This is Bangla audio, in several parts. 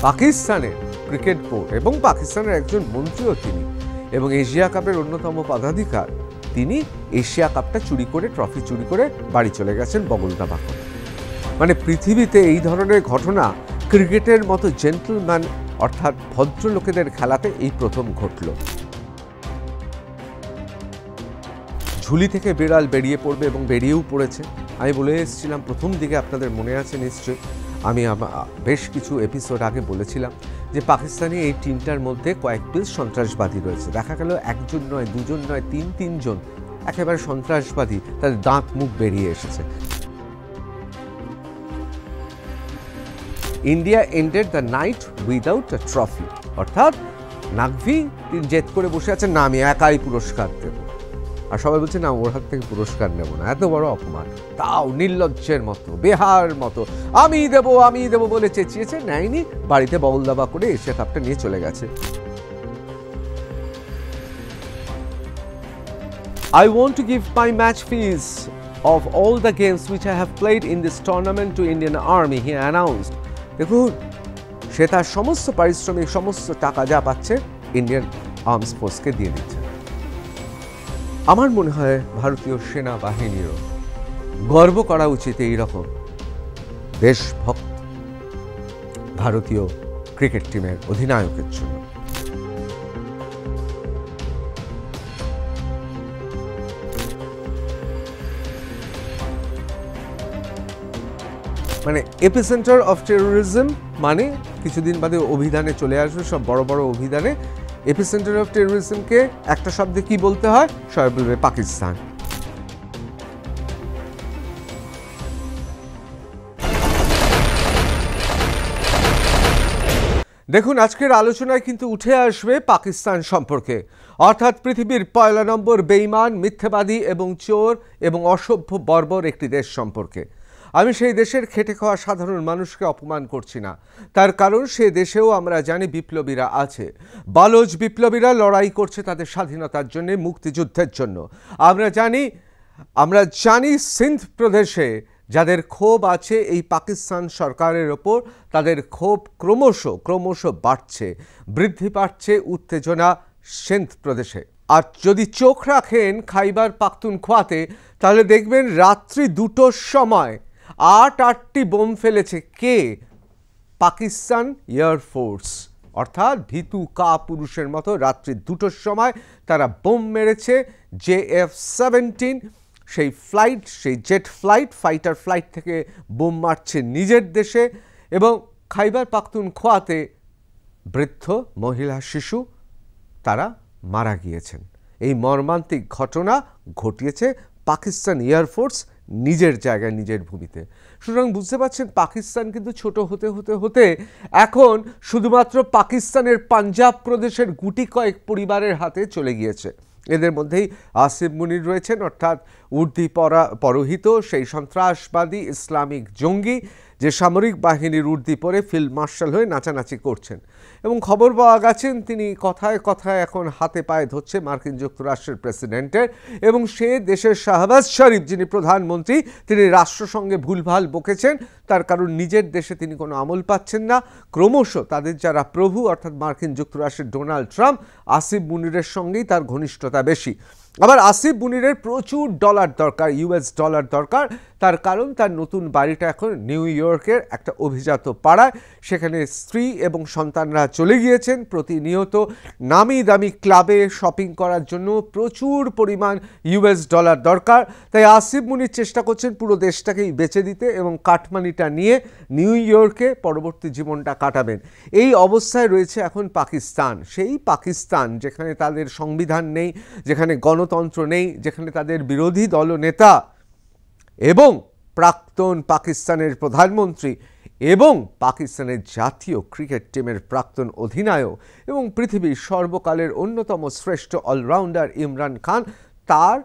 পাকিস্তানের ক্রিকেট বোর্ড এবং পাকিস্তানের একজন মন্ত্রীও তিনি, এবং এশিয়া কাপের অন্যতম পদাধিকার তিনি এশিয়া কাপটা চুরি করে, ট্রফি চুরি করে বাড়ি চলে গেছেন বগলদাবা করে। মানে পৃথিবীতে এই ধরনের ঘটনা ক্রিকেটের মতো জেন্টলম্যান অর্থাৎ ভদ্রলোকেদের খেলাতে এই প্রথম ঘটল। ঝুলি থেকে বিড়াল বেরিয়ে পড়বে এবং বেরিয়েও পড়েছে। আমি বলে এসেছিলাম প্রথম দিকে, আপনাদের মনে আছে নিশ্চয়ই, আমি বেশ কিছু এপিসোড আগে বলেছিলাম যে পাকিস্তানি এই টিমটার মধ্যে কয়েক পিস সন্ত্রাসবাদী রয়েছে। দেখা গেল একজন নয়, দুজন নয়, তিনজন একেবারে সন্ত্রাসবাদী, তাদের দাঁত মুখ বেরিয়ে এসেছে। India ended the night without a trophy, অর্থাৎ নাকভি তিনি জেদ করে বসে আছেন, না আমি একাই পুরস্কার দেব। আর সবাই বলছে না, ওর হাত থেকে পুরস্কার নেব না, এত বড় অপমান। তাও নির্লজ্জের মতো, বেহার মতো আমি দেব বলে চেঁচিয়েছে, নেয়নি, বাড়িতে বগলদাবা করে এশিয়া কাপটা নিয়ে চলে গেছে। I want to give my match fees of all the games which I have played in this tournament to Indian Army, he announced. দেখুন, সে তার সমস্ত পারিশ্রমিক, সমস্ত টাকা যা পাচ্ছে ইন্ডিয়ান আর্মস ফোর্সকে দিয়ে দিচ্ছে। আমার মনে হয় ভারতীয় সেনাবাহিনীরও গর্ব করা উচিত এইরকম দেশভক্ত ভারতীয় ক্রিকেট টিমের অধিনায়কের জন্য। মানে এপিসেন্টার অফ টেরোরিজম, মানে কিছুদিন বাদে অভিধানে চলে আসবে, সব বড় বড় অভিধানে এপিসেন্টার অফ টেরোরিজমকে একটা শব্দে কি বলতে হয়? সবাই বলবে পাকিস্তান। দেখুন, আজকের আলোচনায় কিন্তু উঠে আসবে পাকিস্তান সম্পর্কে, অর্থাৎ পৃথিবীর পয়লা নম্বর বেঈমান, মিথ্যাবাদী এবং চোর এবং অসভ্য বর্বর একটি দেশ সম্পর্কে। আমি সেই দেশের খেটে খাওয়া সাধারণ মানুষকে অপমান করছি না, তার কারণ সে দেশেও আমরা জানি বিপ্লবীরা আছে, বালোচ বিপ্লবীরা লড়াই করছে তাদের স্বাধীনতার জন্য, মুক্তিযুদ্ধের জন্য। আমরা জানি সিন্ধ প্রদেশে যাদের ক্ষোভ আছে এই পাকিস্তান সরকারের ওপর, তাদের ক্ষোভ ক্রমশ বাড়ছে, বৃদ্ধি পাচ্ছে উত্তেজনা সিন্ধ প্রদেশে। আর যদি চোখ রাখেন খাইবার পাখতুনখোয়াতে, তাহলে দেখবেন রাত্রি 2টোর সময় 8টি বোম ফেলেছে কে? পাকিস্তান এয়ারফোর্স, অর্থাৎ ভীতু কাপুরুষের মতো রাত্রি 2টোর সময় তারা বোম মেরেছে। JF-17 সেই ফ্লাইট, সেই জেট ফ্লাইট, ফাইটার ফ্লাইট থেকে বোম মারছে নিজের দেশে, এবং খাইবার পাখতুনখোয়াতে বৃদ্ধ, মহিলা, শিশু তারা মারা গিয়েছেন। এই মর্মান্তিক ঘটনা ঘটিয়েছে পাকিস্তান এয়ারফোর্স নিজের জায়গায়, নিজের ভূমিতে। সুতরাং বুঝতে পারছেন পাকিস্তান কিন্তু ছোট হতে হতে হতে এখন শুধুমাত্র পাকিস্তানের পাঞ্জাব প্রদেশের গুটি কয়েক পরিবারের হাতে চলে গিয়েছে। এদের মধ্যেই আসিফ মুনির রয়েছেন, অর্থাৎ উর্দি পরহিত সেই সন্ত্রাসবাদী ইসলামিক জঙ্গি যে সামরিক বাহিনীর উর্দি পরে ফিল্ড মার্শাল হয়ে নাচানাচি করছেন, এবং খবর পাওয়া গেছেন তিনি কথায় কথায় এখন হাতে পায়ে ধরছে মার্কিন যুক্তরাষ্ট্রের প্রেসিডেন্টের, এবং সে দেশের শাহবাজ শরীফ যিনি প্রধানমন্ত্রী, তিনি রাষ্ট্রসংঘে ভুলভাল বকেছেন, তার কারণ নিজের দেশে তিনি কোনো আমল পাচ্ছেন না। ক্রমশ তাদের যারা প্রভু, অর্থাৎ মার্কিন যুক্তরাষ্ট্রের ডোনাল্ড ট্রাম্প, আসিফ মুনিরের সঙ্গেই তার ঘনিষ্ঠতা বেশি। আবার আসিফ মুনিরের প্রচুর ডলার দরকার, US ডলার দরকার, তার কারণ তার নতুন বাড়িটা এখন নিউ ইয়র্কের একটা অভিজাত পাড়ায়, সেখানে স্ত্রী এবং সন্তানরা চলে গিয়েছেন। প্রতিনিয়ত নামি দামি ক্লাবে শপিং করার জন্য প্রচুর পরিমাণ US ডলার দরকার। তাই আসিফ মুনির চেষ্টা করছেন পুরো দেশটাকেই বেচে দিতে এবং কাটমানিটা নিয়ে নিউ ইয়র্কে পরবর্তী জীবনটা কাটাবেন। এই অবস্থায় রয়েছে এখন পাকিস্তান, সেই পাকিস্তান যেখানে তাদের সংবিধান নেই, যেখানে গণতন্ত্র নেই, যেখানে তাদের বিরোধী দলনেতা এবং প্রাক্তন পাকিস্তানের প্রধানমন্ত্রী এবং পাকিস্তানের জাতীয় ক্রিকেট টিমের প্রাক্তন অধিনায়ক এবং পৃথিবীর সর্বকালের অন্যতম শ্রেষ্ঠ অলরাউন্ডার ইমরান খান, তার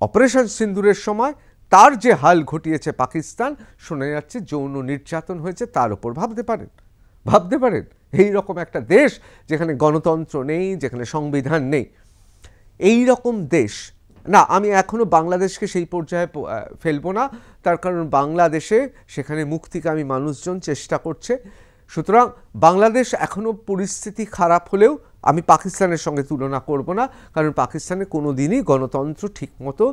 অপারেশন সিন্দুরের সময় তার যে হাল ঘটিয়েছে পাকিস্তান, শোনা যাচ্ছে যৌন নির্যাতন হয়েছে তার উপর। ভাবতে পারেন এই রকম একটা দেশ যেখানে গণতন্ত্র নেই, যেখানে সংবিধান নেই, এই রকম দেশ না। আমি এখনো বাংলাদেশকে সেই পর্যায়ে ফেলবো না, তার কারণ বাংলাদেশে সেখানে মুক্তিকামী মানুষজন চেষ্টা করছে। সুতরাং বাংলাদেশ এখনও পরিস্থিতি খারাপ হলেও আমি পাকিস্তানের সঙ্গে তুলনা করব না, কারণ পাকিস্তানে কোনো দিনই গণতন্ত্র ঠিকমতো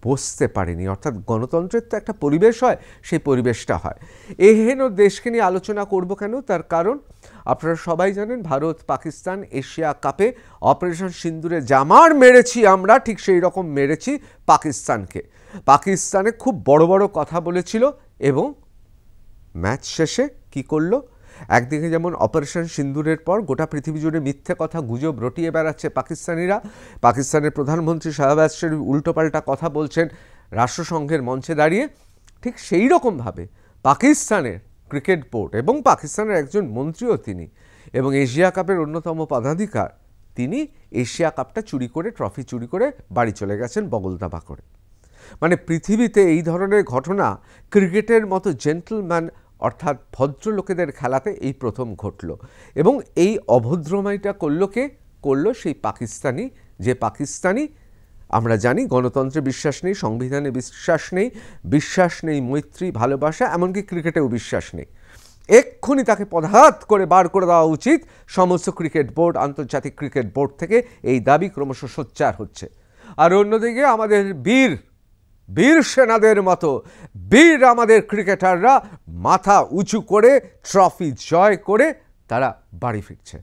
বসতে পারেনি। অর্থাৎ গণতন্ত্রের তো একটা পরিবেশ হয়, সেই পরিবেশটা হয়। এহেন দেশকে নিয়ে আলোচনা করব কেন, তার কারণ আপনারা সবাই জানেন ভারত পাকিস্তান এশিয়া কাপে অপারেশন সিন্দুরে জামার মেরেছি আমরা, ঠিক সেই রকম মেরেছি পাকিস্তানকে। পাকিস্তানে খুব বড় বড় কথা বলেছিল এবং ম্যাচ শেষে কি করলো, একদিকে যেমন অপারেশন সিন্দুরের পর গোটা পৃথিবী জুড়ে মিথ্যে কথা গুজব রটিয়ে বেড়াচ্ছে পাকিস্তানিরা, পাকিস্তানের প্রধানমন্ত্রী শাহবাজ শরীফ উল্টোপাল্টা কথা বলছেন রাষ্ট্রসংঘের মঞ্চে দাঁড়িয়ে, ঠিক সেই রকমভাবে পাকিস্তানের ক্রিকেট বোর্ড এবং পাকিস্তানের একজন মন্ত্রীও তিনি এবং এশিয়া কাপের অন্যতম পদাধিকার, তিনি এশিয়া কাপটা চুরি করে, ট্রফি চুরি করে বাড়ি চলে গেছেন বগলদাবা করে। মানে পৃথিবীতে এই ধরনের ঘটনা ক্রিকেটের মতো জেন্টলম্যান অর্থাৎ ভদ্রলোকেদের খেলাতে এই প্রথম ঘটল। এবং এই অভদ্রমাইটা করলো সেই পাকিস্তানি, যে পাকিস্তানি আমরা জানি গণতন্ত্রে বিশ্বাস নেই, সংবিধানে বিশ্বাস নেই মৈত্রী ভালোবাসা, এমনকি ক্রিকেটেও বিশ্বাস নেই। এক্ষুনি তাকে পদাঘাত করে বার করে দেওয়া উচিত সমস্ত ক্রিকেট বোর্ড, আন্তর্জাতিক ক্রিকেট বোর্ড থেকে এই দাবি ক্রমশ সোচ্চার হচ্ছে। আর অন্যদিকে আমাদের বীর সেনাদের মতো বীর আমাদের ক্রিকেটাররা মাথা উঁচু করে ট্রফি জয় করে তারা বাড়ি ফিরছে।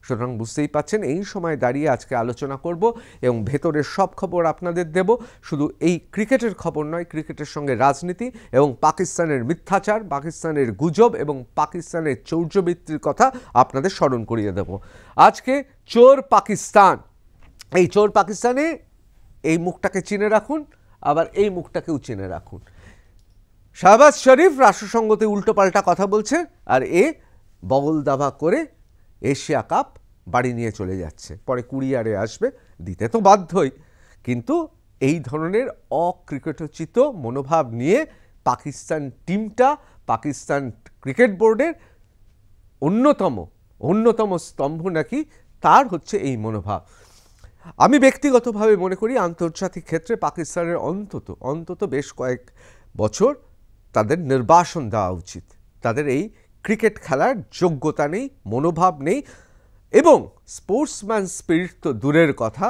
সুতরাং বুঝতেই পাচ্ছেন এই সময় দাঁড়িয়ে আজকে আলোচনা করব এবং ভেতরের সব খবর আপনাদের দেব। শুধু এই ক্রিকেটের খবর নয়, ক্রিকেটের সঙ্গে রাজনীতি এবং পাকিস্তানের মিথ্যাচার, পাকিস্তানের গুজব এবং পাকিস্তানের চৌর্যবৃত্তির কথা আপনাদের স্মরণ করিয়ে দেব। আজকে চোর পাকিস্তান, এই চোর পাকিস্তানে এই মুখটাকে চিনে রাখুন, আবার এই মুখটাকেও চিনে রাখুন। শাহবাজ শরীফ রাষ্ট্রসংঘতে উল্টোপাল্টা কথা বলছে আর এ বগলদাবা করে এশিয়া কাপ বাড়ি নিয়ে চলে যাচ্ছে, পরে কুরিয়ারে আসবে, দিতে তো বাধ্যই। কিন্তু এই ধরনের অক্রিকেটোচিত মনোভাব নিয়ে পাকিস্তান টিমটা, পাকিস্তান ক্রিকেট বোর্ডের অন্যতম স্তম্ভ নাকি তার হচ্ছে এই মনোভাব। আমি ব্যক্তিগতভাবে মনে করি আন্তর্জাতিক ক্ষেত্রে পাকিস্তানের অন্তত বেশ কয়েক বছর তাদের নির্বাসন দেওয়া উচিত। তাদের এই ক্রিকেট খেলার যোগ্যতা নেই, মনোভাব নেই এবং স্পোর্টসম্যান স্পিরিট তো দূরের কথা,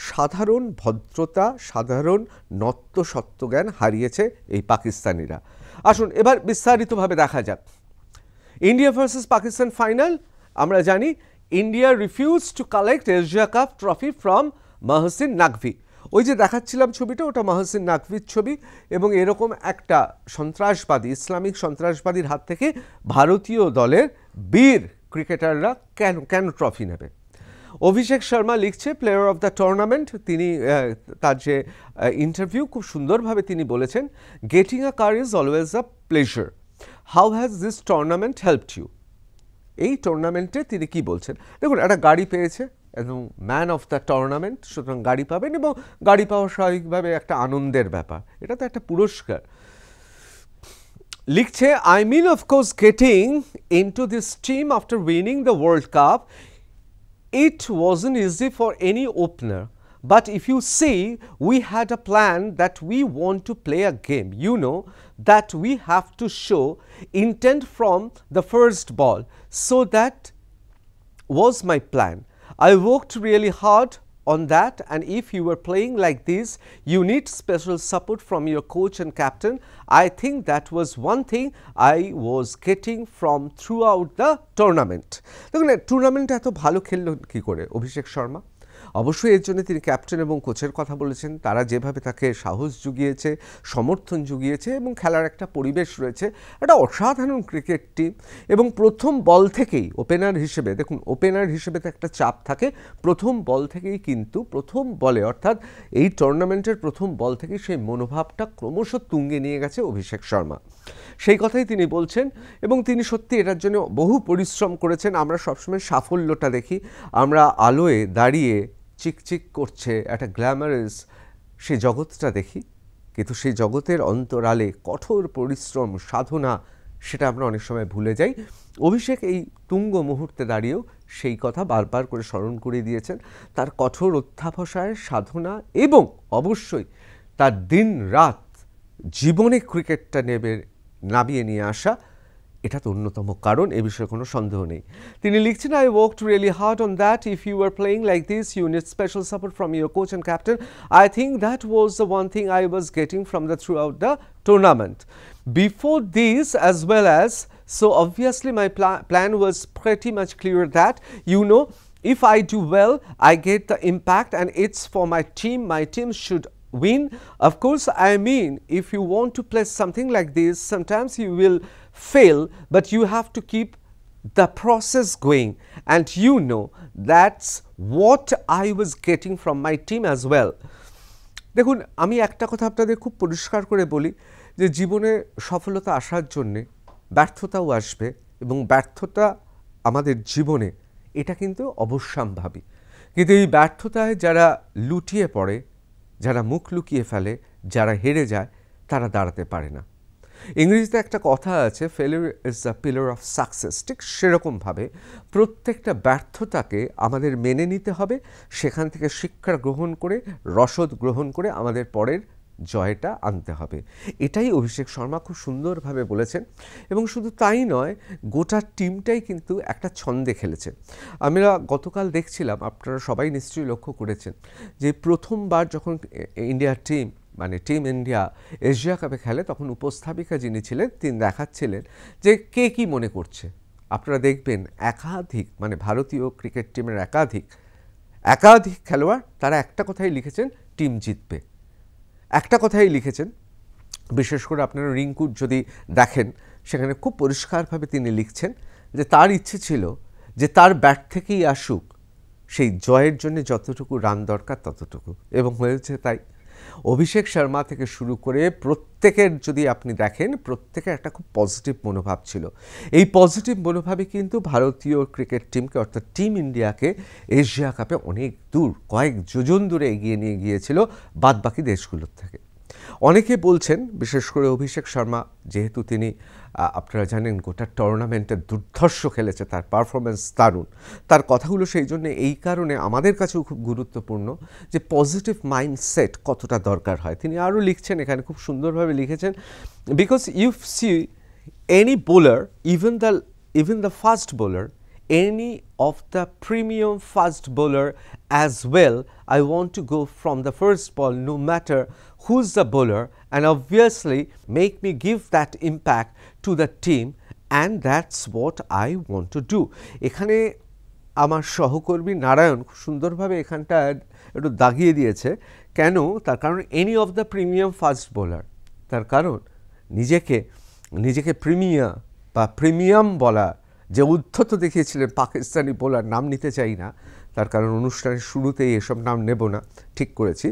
সাধারণ ভদ্রতা, সাধারণ নত্ব সত্ত্বজ্ঞান হারিয়েছে এই পাকিস্তানিরা। আসুন এবার বিস্তারিতভাবে দেখা যাক। ইন্ডিয়া ভার্সেস পাকিস্তান ফাইনাল, আমরা জানি India refuse to collect Asia Cup trophy from Mohsin Naqvi. ওই যে দেখাচ্ছিলাম ছবিটা, ওটা মহসিন নাকভির ছবি এবং এরকম একটা সন্ত্রাসবাদী, ইসলামিক সন্ত্রাসবাদীর হাত থেকে ভারতীয় দলের বীর ক্রিকেটাররা কেন ট্রফি নেবে। অভিষেক শর্মা লিখছে প্লেয়ার অফ দ্য টুর্নামেন্ট, তিনি তার যে ইন্টারভিউ খুব সুন্দরভাবে তিনি বলেছেন, getting a car is always a pleasure, how has this tournament helped you. এই টুর্নামেন্টে তিনি কি বলছেন দেখুন, একটা গাড়ি পেয়েছে এবং ম্যান অফ দ্য টুর্নামেন্ট, সুতরাং গাড়ি পাবেন এবং গাড়ি পাওয়া স্বাভাবিকভাবে একটা আনন্দের ব্যাপার, এটা তো একটা পুরস্কার। লিখছে I mean of course getting into this team after winning the world cup, it wasn't easy for any opener, but if you see, we had a plan that we want to play a game, you know, that we have to show intent from the first ball, so that was my plan. I worked really hard on that, and if you were playing like this, you need special support from your coach and captain. I think that was one thing I was getting from throughout the tournament. দেখুন টুর্নামেন্ট এত ভালো খেললো কী করে অভিষেক শর্মা, অবশ্যই এর জন্য তিনি ক্যাপ্টেন এবং কোচের কথা বলেছেন, তারা যেভাবে তাকে সাহস জুগিয়েছে, সমর্থন জুগিয়েছে এবং খেলার একটা পরিবেশ রয়েছে, একটা অসাধারণ ক্রিকেট টিম। এবং প্রথম বল থেকেই ওপেনার হিসেবে, দেখুন ওপেনার হিসেবে তো একটা চাপ থাকে, প্রথম বল থেকেই কিন্তু প্রথম বলে অর্থাৎ এই টুর্নামেন্টের প্রথম বল থেকেই সেই মনোভাবটা ক্রমশ তুঙ্গে নিয়ে গেছে অভিষেক শর্মা, সেই কথাই তিনি বলছেন। এবং তিনি সত্যি এটার জন্য বহু পরিশ্রম করেছেন। আমরা সবসময় সাফল্যটা দেখি, আমরা আলোয় দাঁড়িয়ে চিকচিক করছে একটা গ্ল্যামারাস সেই জগৎটা দেখি, কিন্তু সেই জগতের অন্তরালে কঠোর পরিশ্রম সাধনা সেটা আমরা অনেক সময় ভুলে যাই। অভিষেক এই তুঙ্গ মুহূর্তে দাঁড়িয়েও সেই কথা বারবার করে স্মরণ করিয়ে দিয়েছেন, তার কঠোর অধ্যাবসায় সাধনা এবং অবশ্যই তার দিন রাত জীবনে ক্রিকেটটা নামিয়ে নিয়ে আসা, এটা তো অন্যতম কারণ, এ বিষয়ে কোনো সন্দেহ নেই। তিনি লিখছেন, I worked really hard on that. If you are playing like this you need special support from your coach and captain. I think that was the one thing I was getting from the throughout the tournament. Before this as well as, so obviously my plan was pretty much clear that, you know, if I do well, I get the impact and it's for my team. My team should win. Of course, I mean, if you want to play something like this, sometimes you will fail, but you have to keep the process going. And you know, that's what I was getting from my team as well. দেখুন, আমি একটা কথা আপনাদের খুব পরিষ্কার করে বলি যে জীবনে সফলতা আসার জন্যে ব্যর্থতাও আসবে, এবং ব্যর্থতা আমাদের জীবনে এটা কিন্তু অবশ্যম্ভাবী। কিন্তু এই ব্যর্থতায় যারা লুটিয়ে পড়ে, যারা মুখ লুকিয়ে ফেলে, যারা হেরে যায়, তারা দাঁড়াতে পারে না। ইংরেজিতে একটা কথা আছে, failure is the pillar of success. ঠিক সেরকমভাবে প্রত্যেকটা ব্যর্থতাকে আমাদের মেনে নিতে হবে, সেখান থেকে শিক্ষা গ্রহণ করে, রসদ গ্রহণ করে আমাদের পরের জয়টা আনতে হবে। এটাই অভিষেক শর্মা খুব সুন্দরভাবে বলেছেন, এবং শুধু তাই নয়, গোটা টিমটাই কিন্তু একটা ছন্দে খেলেছে। আমরা গতকাল দেখছিলাম, আপনারা সবাই নিশ্চয়ই লক্ষ্য করেছেন, যে প্রথমবার যখন ইন্ডিয়ার টিম মানে টিম ইন্ডিয়া এশিয়া কাপে খেলে, তখন উপস্থাপিকা যিনি ছিলেন তিনি দেখাচ্ছিলেন যে কে কী মনে করছে। আপনারা দেখবেন একাধিক মানে ভারতীয় ক্রিকেট টিমের একাধিক খেলোয়াড় তারা একটা কথাই লিখেছেন, টিম জিতবে। একটা কথাই লিখেছেন। বিশেষ করে আপনারা রিঙ্কুর যদি দেখেন, সেখানে খুব পরিষ্কারভাবে তিনি লিখছেন যে তার ইচ্ছে ছিল যে তার ব্যাট থেকেই আসুক, সেই জয়ের জন্য যতটুকু রান দরকার ততটুকু, এবং হয়েছে তাই। অভিষেক শর্মা থেকে শুরু করে প্রত্যেকের যদি আপনি দেখেন, প্রত্যেকের একটা খুব পজিটিভ মনোভাব ছিল। এই পজিটিভ মনোভাবে কিন্তু ভারতীয় ক্রিকেট টিমকে, অর্থাৎ টিম ইন্ডিয়াকে এশিয়া কাপে অনেক দূর, কয়েক যোজন দূরে এগিয়ে নিয়ে গিয়েছিল বাদবাকি দেশগুলোর থেকে। অনেকে বলছেন, বিশেষ করে অভিষেক শর্মা, যেহেতু তিনি আপনারা জানেন গোটা টুর্নামেন্টে দুর্ধর্ষ খেলেছে, তার পারফরমেন্স দারুণ, তার কথাগুলো সেই জন্য এই কারণে আমাদের কাছেও খুব গুরুত্বপূর্ণ যে পজিটিভ মাইন্ডসেট কতটা দরকার হয়। তিনি আরও লিখছেন, এখানে খুব সুন্দরভাবে লিখেছেন, because if C any bowler, even the fast bowler, any of the premium fast bowler as well, I want to go from the first ball no matter who's the bowler, and obviously make me give that impact to the team, and that's what I want to do. এখানে আমার সহকর্মী নারায়ণ খুব সুন্দরভাবে এখানটা একটু দাগিয়ে দিয়েছে। কেন? তার কারণ any of the premium fast bowler, তার কারণ নিজেকে প্রিমিয়াম বলা যে উদ্ধত দেখিয়েছিলেন পাকিস্তানি বোলার, নাম নিতে চাই না, তার কারণ অনুষ্ঠানের শুরুতেই এসব নাম নেব না, ঠিক করেছি,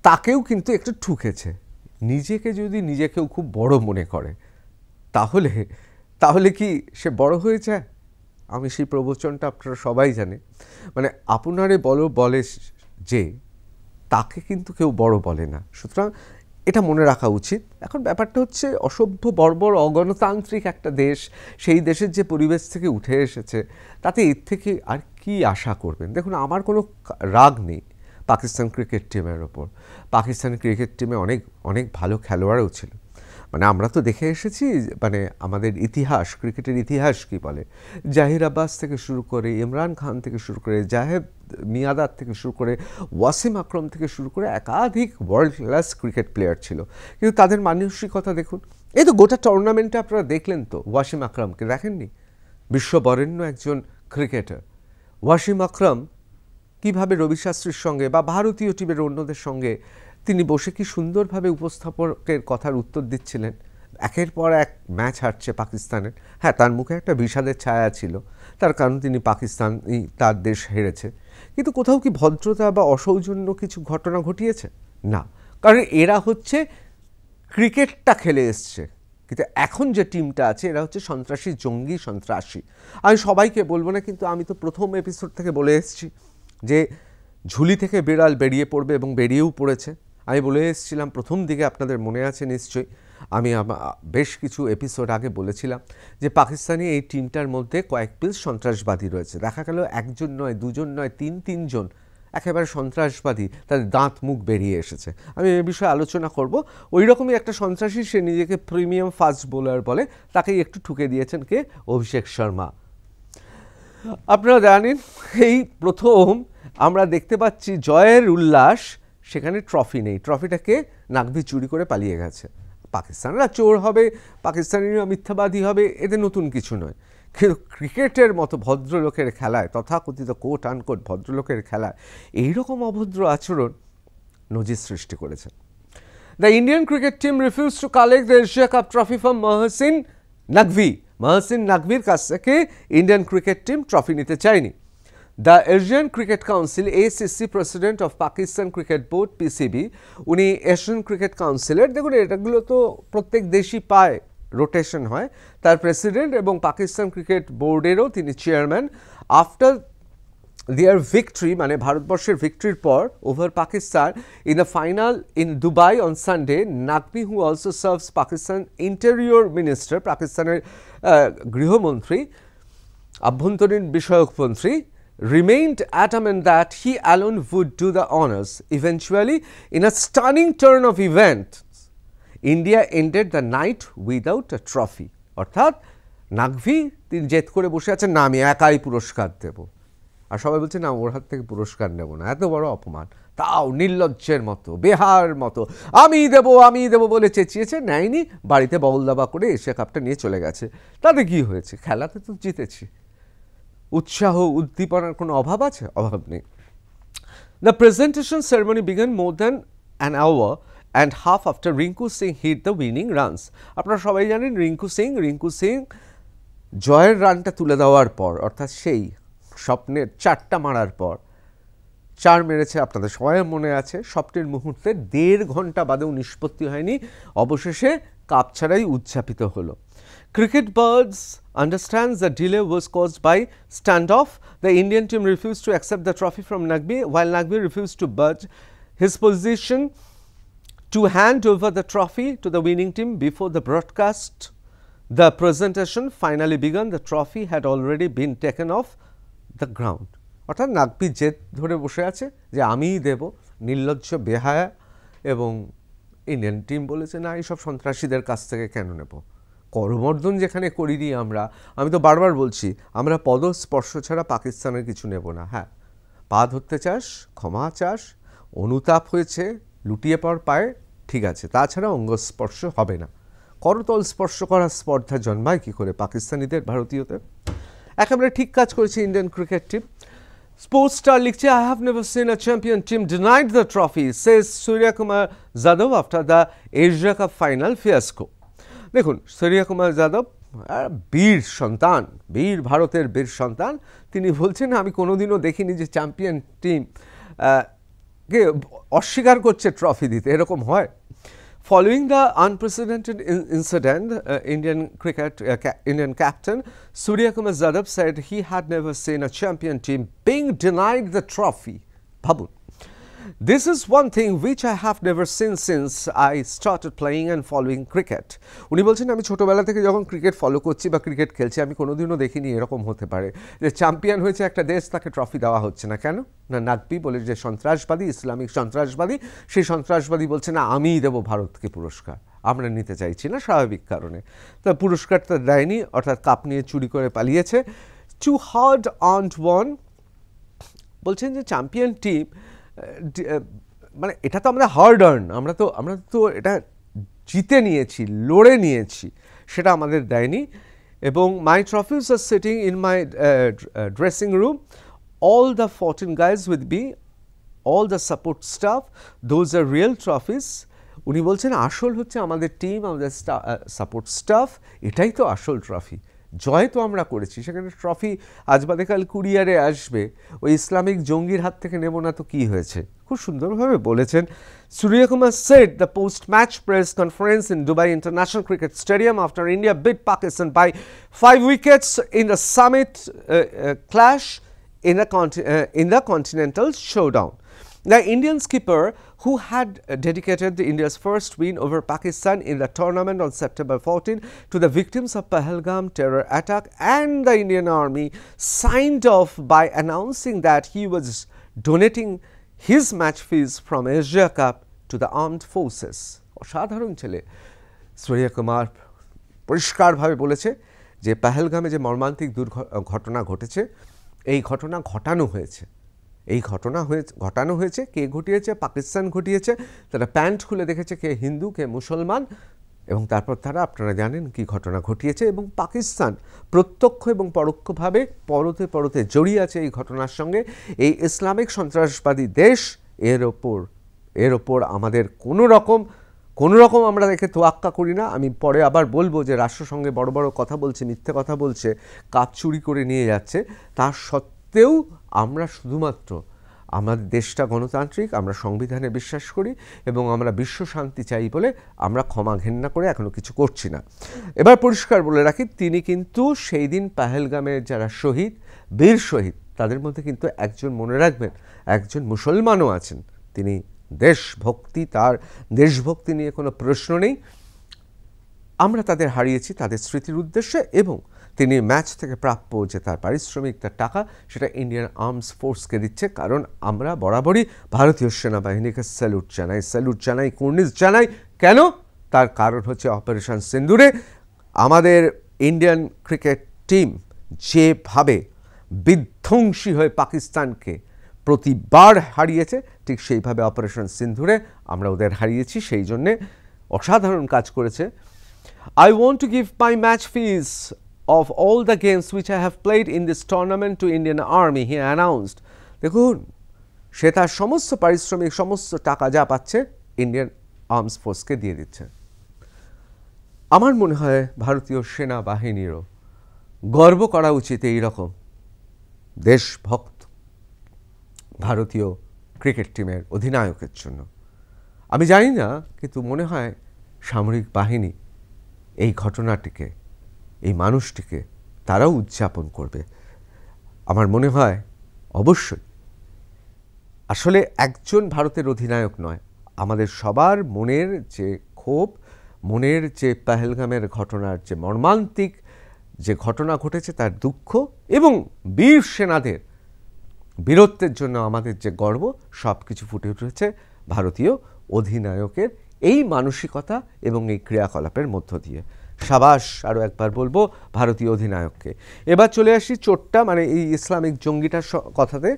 তাকেও কিন্তু একটু ঠুকেছে। নিজেকেও খুব বড় মনে করে, তাহলে কি সে বড় হয়ে যায়? আমি সেই প্রবচনটা আপনারা সবাই জানে, মানে আপনারে বলে যে তাকে কিন্তু কেউ বড় বলে না। সুতরাং এটা মনে রাখা উচিত। এখন ব্যাপারটা হচ্ছে, অসভ্য বর্বর অগণতান্ত্রিক একটা দেশ, সেই দেশের যে পরিবেশ থেকে উঠে এসেছে, তাতে এর থেকে আর কি আশা করবেন? দেখুন, আমার কোনো রাগ নেই পাকিস্তান ক্রিকেট টিমের ওপর। পাকিস্তান ক্রিকেট টিমে অনেক ভালো খেলোয়াড়ও ছিল। মানে আমরা তো দেখে এসেছি, মানে আমাদের ইতিহাস, ক্রিকেটের ইতিহাস কি বলে, জাহির আব্বাস থেকে শুরু করে, ইমরান খান থেকে শুরু করে, জাহেদ মিয়াঁদাদ থেকে শুরু করে, ওয়াসিম আকরম থেকে শুরু করে একাধিক ওয়ার্ল্ড ক্লাস ক্রিকেট প্লেয়ার ছিল। কিন্তু তাদের মানসিকতা দেখুন। এই তো গোটা টুর্নামেন্টে আপনারা দেখলেন তো, ওয়াসিম আকরমকে দেখেননি? বিশ্ববরেণ্য একজন ক্রিকেটার ওয়াসিম আকরম কীভাবে রবি শাস্ত্রীর সঙ্গে বা ভারতীয় টিমের অন্যদের সঙ্গে তিনি বসে কি সুন্দরভাবে উপস্থাপকের কথার উত্তর দিচ্ছিলেন। একের পর এক ম্যাচ হারছে পাকিস্তানের। হ্যাঁ, তার মুখে একটা বিষাদের ছায়া ছিল, তার কারণ তিনি পাকিস্তানই তার দেশ হেরেছে। কিন্তু কোথাও কি ভদ্রতা বা অসৌজন্য কিছু ঘটনা ঘটিয়েছে? না, কারণ এরা হচ্ছে ক্রিকেটটা খেলে এসছে। কিন্তু এখন যে টিমটা আছে, এরা হচ্ছে সন্ত্রাসী, জঙ্গি সন্ত্রাসী। আমি সবাইকে বলবো না, কিন্তু আমি তো প্রথম এপিসোড থেকে বলে এসেছি যে ঝুলি থেকে বিড়াল বেরিয়ে পড়বে, এবং বেরিয়েও পড়েছে। আমি বলে এসেছিলাম প্রথম দিকে, আপনাদের মনে আছে নিশ্চয়ই, আমি বেশ কিছু এপিসোড আগে বলেছিলাম যে পাকিস্তানি এই টিমটার মধ্যে কয়েক পিস সন্ত্রাসবাদী রয়েছে। দেখা গেল একজন নয়, দুজন নয়, তিনজন একেবারে সন্ত্রাসবাদী, তাদের দাঁত মুখ বেরিয়ে এসেছে। আমি এ বিষয়ে আলোচনা করব। ওই রকমই একটা সন্ত্রাসী, সে নিজেকে প্রিমিয়াম ফাস্ট বোলার বলে, তাকেই একটু ঠুকে দিয়েছেন কে? অভিষেক শর্মা। আপনারা জানেন এই প্রথম আমরা দেখতে পাচ্ছি জয়ের উল্লাস, সেখানে ট্রফি নেই। ট্রফিটাকে নাকভি চুরি করে পালিয়ে গেছে। পাকিস্তানরা চোর হবে, পাকিস্তানিরা মিথ্যাবাদী হবে, এতে নতুন কিছু নয়। কিন্তু ক্রিকেটের মতো ভদ্রলোকের খেলায়, তথাকথিত কোট আনকোট ভদ্রলোকের খেলায় এইরকম অভদ্র আচরণ নজির সৃষ্টি করেছে। The Indian cricket team refuse to collect the Asia Cup trophy from Mohsin Naqvi. Mohsin নাকভির কাছ থেকে ইন্ডিয়ান ক্রিকেট টিম ট্রফি নিতে চায়নি। The Asian Cricket Council ACC president of Pakistan Cricket Board PCB, উনি এশিয়ান ক্রিকেট কাউন্সিলের, দেখুন এটাগুলো তো প্রত্যেক দেশই পায়, রোটেশন হয়, তার প্রেসিডেন্ট এবং পাকিস্তান ক্রিকেট বোর্ডেরও তিনি চেয়ারম্যান। আফটার their victory, মানে ভারতবর্ষের ভিক্টরির পর over Pakistan in the final in Dubai on Sunday, Naqvi, who also serves Pakistan Interior Minister, পাকিস্তানের গৃহমন্ত্রী, আভ্যন্তরীণ বিষয়ক মন্ত্রী, remained adamant that he alone would do the honors. Eventually, in a stunning turn of events, India ended the night without a trophy. অর্থাৎ নাকভি তিনি জেদ করে বসে আছেন, না আমি একাই পুরস্কার দেব। আর সবাই বলছে না ওর হাত থেকে পুরস্কার নেব না, এত বড় অপমান। তাও নির্লজ্জের মতো, বেহার মতো আমি দেব বলে চেঁচিয়েছে, নেয়নি, বাড়িতে বল দাবা করে এশিয়া কাপটা নিয়ে চলে গেছে। তাতে কি হয়েছে? খেলাতে তো জিতেছি। উৎসাহ উদ্দীপনার কোনো অভাব আছে? অভাব নেই। The presentation ceremony began more than an hour and half after Rinku Singh hit the winning runs. আপনারা সবাই জানেন রিঙ্কু সিং জয়ের রানটা তুলে দেওয়ার পর, অর্থাৎ সেই স্বপ্নের 4টা মারার পর 4 মেরেছে, আপনাদের সবাই মনে আছে। স্বপ্নের মুহূর্তে 1.5 ঘন্টা বাদেও নিষ্পত্তি হয়নি, অবশেষে কাপ ছাড়াই উদযাপিত হলো। Cricket Birds understands the delay was caused by standoff. The Indian team refused to accept the trophy from Naqvi, while Naqvi refused to budge his position to hand over the trophy to the winning team before the broadcast. The presentation finally began. The trophy had already been taken off the ground. অর্থাৎ নাকভি জেদ ধরে বসে আছে যে আমিই দেব, নির্লজ্জ বেহায়া। এবং ইন্ডিয়ান টিম বলেছে না, এইসব সন্ত্রাসীদের কাছ থেকে কেন নেব? করমর্দন যেখানে করিনি আমরা, আমি তো বারবার বলছি আমরা পদস্পর্শ ছাড়া পাকিস্তানের কিছু নেব না। হ্যাঁ, পা ধরতে চাস, ক্ষমা চাস, অনুতাপ হয়েছে, লুটিয়ে পড় পায়ে, ঠিক আছে, তাছাড়া অঙ্গস্পর্শ হবে না। করতল স্পর্শ করার স্পর্ধা জন্মায় কী করে পাকিস্তানিদের ভারতীয়দের? একেবারে ঠিক কাজ করেছে Indian cricket team. Sportstar লিখছে, I have never seen a champion team denied the trophy, says Suryakumar Yadav after the Asia cup final fiasco. দেখুন, সূর্য কুমার যাদব বীর সন্তান, ভারতের বীর সন্তান, তিনি বলছেন আমি কোনোদিনও দেখিনি যে চ্যাম্পিয়ন টিম কে অস্বীকার করছে ট্রফি দিতে, এরকম হয়? Following the unprecedented incident, Indian captain Surya Kumar Yadav said he had never seen a champion team being denied the trophy. Bhabun. This is one thing which I have never seen since I started playing and following cricket. উনি বলছেন আমি ছোটবেলা থেকে যখন ক্রিকেট ফলো করছি বা ক্রিকেট খেলছি, আমি কোনোদিনও দেখিনি এরকম হতে পারে যে চ্যাম্পিয়ন হয়েছে একটা দেশ, তাকে ট্রফি দেওয়া হচ্ছে না। কেন না? নাকভি বলে যে সন্ত্রাসবাদী, ইসলামিক সন্ত্রাসবাদী, সেই সন্ত্রাসবাদী বলছে না আমিই দেবো ভারতকে পুরস্কার, আমরা নিতে চাইছি না স্বাভাবিক কারণে। তা পুরস্কারটা দেয়নি, অর্থাৎ কাপ নিয়ে চুরি করে পালিয়েছে। টু হার্ড আর্নড ওয়ান বলছেন যে চ্যাম্পিয়ন টিম, মানে এটা তো আমরা হার্ড আর্ন, আমরা তো এটা জিতে নিয়েছি, লড়ে নিয়েছি, সেটা আমাদের দেয়নি। এবং my trophies are sitting in my dressing room, all the 14 guys with me, all the support staff, those are real trophies. উনি বলছেন আসল হচ্ছে আমাদের টিম, আমাদের সাপোর্ট স্টাফ, এটাই তো আসল ট্রফি। জয় তো আমরা করেছি, সেখানে ট্রফি আজ বাদে কাল কুরিয়ারে আসবে, ওই ইসলামিক জঙ্গির হাত থেকে নেব না তো কি হয়েছে? খুব সুন্দরভাবে বলেছেন। Surya Kumar said the post-match press conference in Dubai International Cricket Stadium after India beat Pakistan by 5 wickets in the summit clash in the Continental Showdown. The Indian skipper, who had dedicated India's first win over Pakistan in the tournament on September 14 to the victims of Pahalgam terror attack and the Indian Army, signed off by announcing that he was donating his match fees from Asia Cup to the armed forces. অসাধারণ ছেলে সূর্য কুমার পরিষ্কারভাবে বলেছে যে পেহেলগামে যে মর্মান্তিক ঘটনা ঘটেছে এই ঘটনা ঘটানো হয়েছে কে ঘটিয়েছে? পাকিস্তান ঘটিয়েছে। তারা প্যান্ট খুলে দেখেছে কে হিন্দু কে মুসলমান, এবং তারপর তারা আপনারা জানেন কি ঘটনা ঘটিয়েছে। এবং পাকিস্তান প্রত্যক্ষ এবং পরোক্ষভাবে পরতে জড়িয়ে আছে এই ঘটনার সঙ্গে। এই ইসলামিক সন্ত্রাসবাদী দেশ এর ওপর আমাদের কোনো রকম আমরা দেখে তোয়াক্কা করি না। আমি পরে আবার বলবো যে রাষ্ট্রসংঘে বড় বড় কথা বলছে, মিথ্যে কথা বলছে, কাপ চুরি করে নিয়ে যাচ্ছে, তার সত্ত্বেও আমরা শুধুমাত্র আমাদের দেশটা গণতান্ত্রিক, আমরা সংবিধানে বিশ্বাস করি এবং আমরা বিশ্ব শান্তি চাই বলে আমরা ক্ষমা ঘেন্না করে এখনো কিছু করছি না। এবার পরিষ্কার বলে রাখি, তিনি কিন্তু সেই দিন পেহেলগামের যারা শহীদ, বীর শহীদ, তাদের মধ্যে কিন্তু একজন, মনে রাখবেন, একজন মুসলমানও আছেন। তিনি দেশভক্তি, তার দেশভক্তি নিয়ে কোনো প্রশ্ন নেই। আমরা তাদের হারিয়েছি তাদের স্মৃতির উদ্দেশ্যে, এবং তিনি ম্যাচ থেকে প্রাপ্য যে তার পারিশ্রমিক, তার টাকা, সেটা ইন্ডিয়ান আর্মস ফোর্সকে দিচ্ছে। কারণ আমরা বরাবরই ভারতীয় সেনাবাহিনীকে স্যালুট জানাই, কুর্নিশ জানাই। কেন? তার কারণ হচ্ছে অপারেশন সিন্দুরে আমাদের ইন্ডিয়ান ক্রিকেট টিম যেভাবে বিধ্বংসী হয়ে পাকিস্তানকে প্রতিবার হারিয়েছে, ঠিক সেইভাবে অপারেশন সিন্দুরে আমরা ওদের হারিয়েছি। সেই জন্যে অসাধারণ কাজ করেছে। I want to give my match fees of all the games which I have played in this tournament to Indian Army, he announced. দেখুন, সে তার সমস্ত পারিশ্রমিক, সমস্ত টাকা যা পাচ্ছে ইন্ডিয়ান আর্মস ফোর্সকে দিয়ে দিচ্ছে। আমার মনে হয় ভারতীয় সেনাবাহিনীরও গর্ব করা উচিত এই রকম দেশভক্ত ভারতীয় ক্রিকেট টিমের অধিনায়কের জন্য। আমি জানি না, কিন্তু মনে হয় সামরিক বাহিনী এই ঘটনাটিকে, এই মানুষটিকে তারাও উদযাপন করবে। আমার মনে হয় অবশ্যই। আসলে একজন ভারতের অধিনায়ক নয়, আমাদের সবার মনের যে ক্ষোভ, মনের যে পেহেলগামের ঘটনার যে মর্মান্তিক যে ঘটনা ঘটেছে তার দুঃখ, এবং বীর সেনাদের বীরত্বের জন্য আমাদের যে গর্ব, সব কিছু ফুটে উঠেছে ভারতীয় অধিনায়কের এই মানসিকতা এবং এই ক্রিয়াকলাপের মধ্য দিয়ে। সাবাস, আরও একবার বলবো ভারতীয় অধিনায়ককে। এবার চলে আসি চোটটা, মানে এই ইসলামিক জঙ্গিটার কথাতে।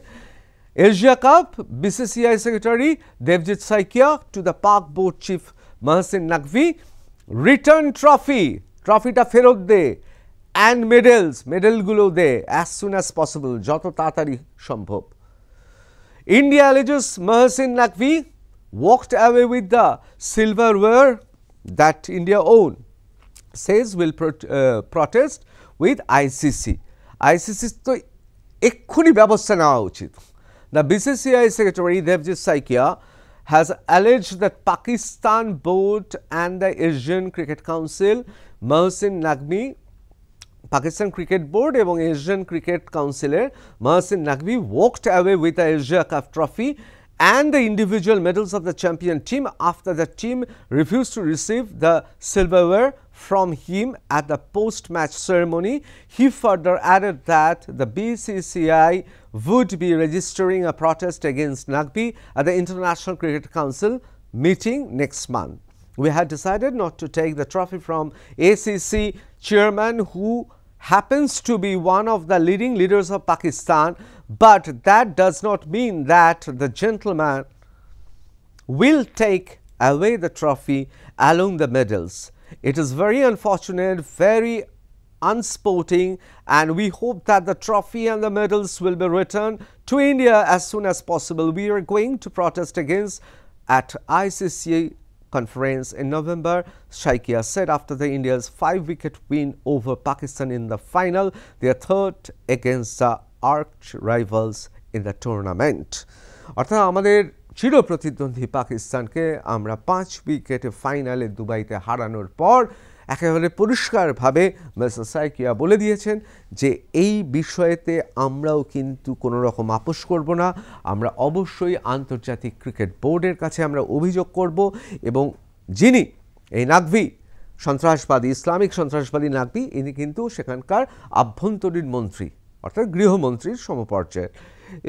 Asia Cup, BCCI secretary Devajit Saikia to the Pak board chief Mohsin Naqvi, return ট্রফিটা ফেরত দে, অ্যান্ড মেডেলগুলো দে অ্যাজ সুন অ্যাজ পসিবল, যত তাড়াতাড়ি সম্ভব। India alleges Mohsin Naqvi walked away with the silverware that India owned, says will protest with ICC. ICC তো এক্ষুনি ব্যবস্থা নেওয়া উচিত। The BCCI Secretary Devjit Saikia has alleged that Pakistan board and the Asian Cricket Council, Mohsin Naqvi, Pakistan Cricket Board এবং Asian Cricket Council-এর Mohsin Naqvi walked away with the Asia Cup trophy and the individual medals of the champion team after the team refused to receive the silverware from him at the post-match ceremony. He further added that the BCCI would be registering a protest against Naqvi at the International Cricket Council meeting next month. We had decided not to take the trophy from ACC chairman, who happens to be one of the leading leaders of Pakistan, but that does not mean that the gentleman will take away the trophy along the medals. It is very unfortunate, very unsporting, and we hope that the trophy and the medals will be returned to India as soon as possible. We are going to protest against at ICC conference in November, Saikia said after the India's 5-wicket win over Pakistan in the final, their third against the arch rivals in the tournament. অর্থাৎ আমাদের চিরপ্রতিদ্বন্দ্বী পাকিস্তানকে আমরা 5 উইকেটে ফাইনালে দুবাইতে হারানোর পর একেবারে পরিষ্কারভাবে মিস্টার সাইকিয়া বলে দিয়েছেন যে এই বিষয়েতে আমরাও কিন্তু কোনো রকম আপোষ করব না। আমরা অবশ্যই আন্তর্জাতিক ক্রিকেট বোর্ডের কাছে আমরা অভিযোগ করব, এবং যিনি এই নাকভি সন্ত্রাসবাদী, ইসলামিক সন্ত্রাসবাদী নাকভি, ইনি কিন্তু সেখানকার আভ্যন্তরীণ মন্ত্রী, অর্থাৎ গৃহমন্ত্রীর সমপর্যায়ের।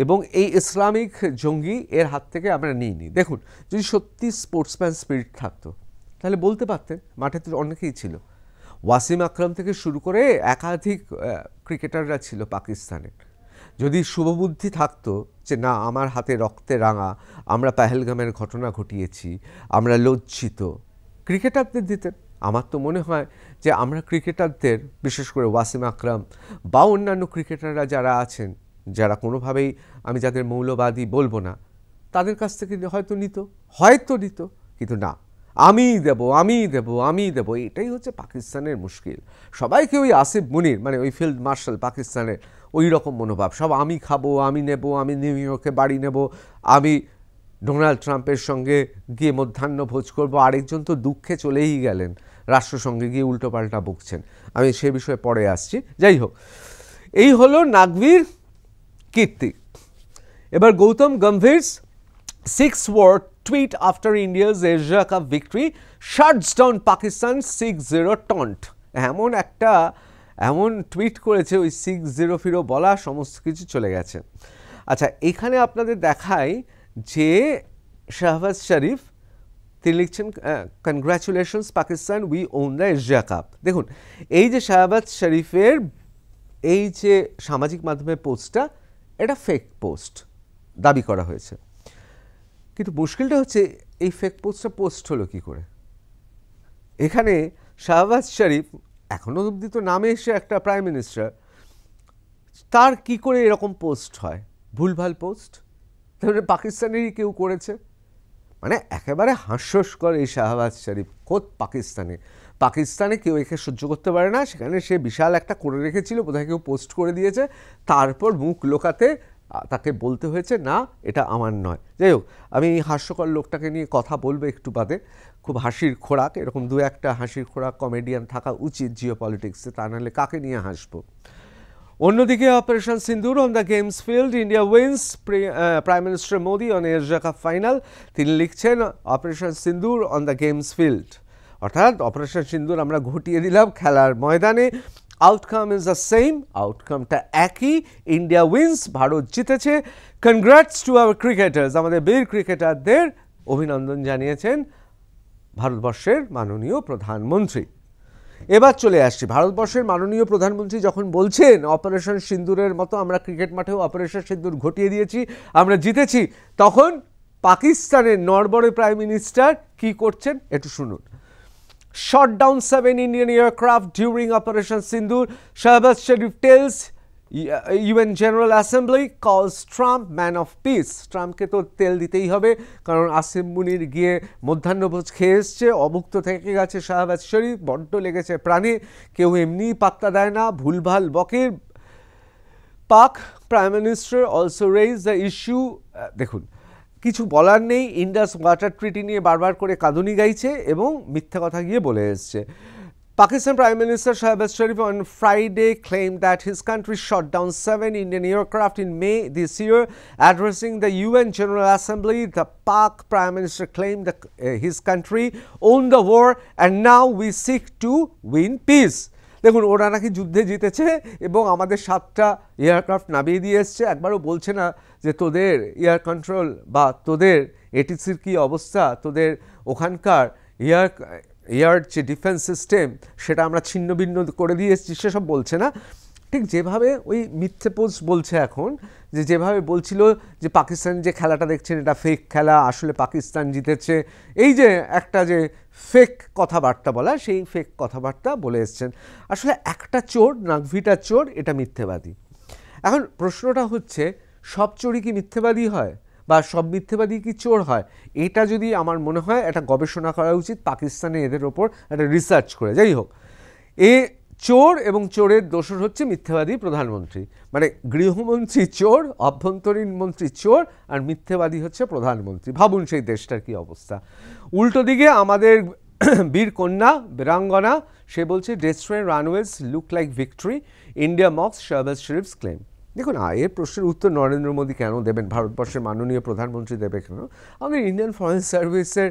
এবং এই ইসলামিক জঙ্গি এর হাত থেকে আমরা নিইনি। দেখুন, যদি সত্যি স্পোর্টসম্যান স্পিরিট থাকতো তাহলে বলতে পারতেন, মাঠে তো অনেকেই ছিল, ওয়াসিম আকরাম থেকে শুরু করে একাধিক ক্রিকেটাররা ছিল পাকিস্তানের। যদি শুভবুদ্ধি থাকতো যে না, আমার হাতে রক্তে রাঙা, আমরা পেহেলগামের ঘটনা ঘটিয়েছি, আমরা লজ্জিত, ক্রিকেটারদের দিতেন। আমার তো মনে হয় যে আমরা ক্রিকেটারদের, বিশেষ করে ওয়াসিম আকরাম বা অন্যান্য ক্রিকেটাররা যারা আছেন, যারা কোনোভাবেই আমি যাদের মৌলবাদী বলবো না, তাদের কাছ থেকে হয়তো নিত, কিন্তু না, আমি দেব, এটাই হচ্ছে পাকিস্তানের মুশকিল। সবাইকে ওই আসিফ মুনির, মানে ওই ফিল্ড মার্শাল পাকিস্তানের, ওই রকম মনোভাব, সব আমি খাবো, আমি নেব, আমি নিউ ইয়র্কে বাড়ি নেব, আমি ডোনাল্ড ট্রাম্পের সঙ্গে গিয়ে মধ্যাহ্ন ভোজ করব। আরেকজন তো দুঃখে চলেই গেলেন, রাষ্ট্রসঙ্গে গিয়ে উল্টোপাল্টা বকছেন, আমি সে বিষয়ে পরে আসছি। যাই হোক, এই হলো নাকভির কীর্তি। এবার Gautam গম্ভীর's 6-word tweet after India's Asia Cup victory shuts down Pakistan's 6-0 taunt. এমন টুইট করেছে, ওই 6-0 ফিরো বলা সমস্ত কিছু চলে গেছে। আচ্ছা, এখানে আপনাদের দেখাই যে শাহবাজ শরীফ, তিনি লিখছেন congratulations Pakistan, we won the Asia cup. দেখুন, এই যে শাহবাজ শরীফের এই যে সামাজিক মাধ্যমে পোস্টটা, এটা ফেক পোস্ট দাবি করা হয়েছে। কিন্তু মুশকিলটা হচ্ছে এই ফেক পোস্টটা পোস্ট হলো কী করে? এখানে শাহবাজ শরীফ এখনও অবধি তো নামে এসে একটা প্রাইম মিনিস্টার, তার কি করে এরকম পোস্ট হয়? ভুলভাল পোস্ট তাহলে পাকিস্তানেরই কেউ করেছে, মানে একেবারে হাস্যস্কর। এই শাহবাজ শরীফ খোদ পাকিস্তানে কেউ একে সহ্য করতে পারে না, সেখানে সে বিশাল একটা করে রেখেছিল, বোধহয় কেউ পোস্ট করে দিয়েছে, তারপর মুখ লোকাতে তাকে বলতে হয়েছে না এটা আমার নয়। যাই হোক, আমি এই হাস্যকর লোকটাকে নিয়ে কথা বলবো একটু বাদে। খুব হাসির খোরাক, এরকম দু একটা হাসির খোরাক কমেডিয়ান থাকা উচিত জিও পলিটিক্সে, তা নাহলে কাকে নিয়ে হাসবো। অন্যদিকে operation Sindoor on the games field, India wins, prime minister Modi on Asia cup final. তিনি লিখছেন operation Sindoor on the games field, অর্থাৎ অপারেশন সিন্দুর আমরা ঘটিয়ে দিলাম খেলার ময়দানে। আউটকাম ইজ দ্য সেম, আউটকামটা একই, ইন্ডিয়া উইন্স, ভারত জিতেছে। কনগ্রাটস টু আওয়ার ক্রিকেটার্স, আমাদের বীর ক্রিকেটারদের অভিনন্দন জানিয়েছেন ভারতবর্ষের মাননীয় প্রধানমন্ত্রী। এবার চলে আসছি, ভারতবর্ষের মাননীয় প্রধানমন্ত্রী যখন বলছেন অপারেশন সিন্দুরের মতো আমরা ক্রিকেট মাঠেও অপারেশন সিন্দুর ঘটিয়ে দিয়েছি, আমরা জিতেছি, তখন পাকিস্তানের নড়বড়ে প্রাইম মিনিস্টার কি করছেন একটু শুনুন। Shot down 7 Indian aircraft during Operation Sindoor. Shahbaz Sharif tells UN General Assembly, calls Trump man of peace. ট্রাম্পকে তো তেল দিতেই হবে, কারণ আসিফ মুনির গিয়ে মধ্যাহ্নভোজ খেয়ে এসছে, অভুক্ত থেকে গেছে শাহবাজ শরীফ, বড্ড লেগেছে প্রাণে, কেউ এমনি পাত্তা দেয় না, ভুলভাল বকে। পাক prime minister also raise the issue. দেখুন, কিছু বলার নেই, ইন্ডাস ওয়াটার ট্রিটি নিয়ে বারবার করে কাঁদুনি গাইছে এবং মিথ্যা কথা গিয়ে বলে এসছে। Pakistan Prime Minister Shahbaz Sharif on Friday claimed that his country shot down 7 Indian aircraft in May this year. Addressing the UN General Assembly, the Pak Prime Minister claimed that his country owned the war and now we seek to win peace. দেখুন, ওরা নাকি যুদ্ধে জিতেছে এবং আমাদের 7টা এয়ারক্রাফট নামিয়ে দিয়ে এসছে, একবারও বলছে না যে তোদের এয়ার কন্ট্রোল বা তোদের এটিসির কী অবস্থা, তোদের ওখানকার এয়ার যে ডিফেন্স সিস্টেম সেটা আমরা ছিন্ন ভিন্ন করে দিয়ে এসেছি, সেসব বলছে না। ঠিক যেভাবে ওই মিথ্যে পোস্ট বলছে এখন, যেভাবে বলছিল যে পাকিস্তান যে খেলাটা দেখছেন এটা ফেক খেলা, আসলে পাকিস্তান জিতেছে, এই যে একটা যে ফেক কথাবার্তা বলা, সেই ফেক কথাবার্তা বলে এসছেন। আসলে একটা চোর, নাকভিটা চোর, এটা মিথ্যেবাদী। এখন প্রশ্নটা হচ্ছে, সব চোরই কি মিথ্যেবাদী হয় বা সব মিথ্যেবাদী কি চোর হয়? এটা যদি আমার মনে হয় একটা গবেষণা করা উচিত পাকিস্তানে, এদের ওপর একটা রিসার্চ করে। যাই হোক, এ চোর এবং চোরের দোষর হচ্ছে মিথ্যাবাদী প্রধানমন্ত্রী, মানে গৃহমন্ত্রী চোর, অভ্যন্তরীণ মন্ত্রী চোর, আর মিথ্যাবাদী হচ্ছে প্রধানমন্ত্রী। ভাবুন সেই দেশটার কি অবস্থা। উল্টো দিকে আমাদের বীর কন্যা, বীরাঙ্গনা, সে বলছে destroyed runways look like victory, India mocks Shehbaz Sharif's claim. দেখুন, এর প্রশ্নের উত্তর নরেন্দ্র মোদী কেন দেবেন, ভারতবর্ষের মাননীয় প্রধানমন্ত্রী দেবে কেন? আমাদের ইন্ডিয়ান ফরেন সার্ভিসের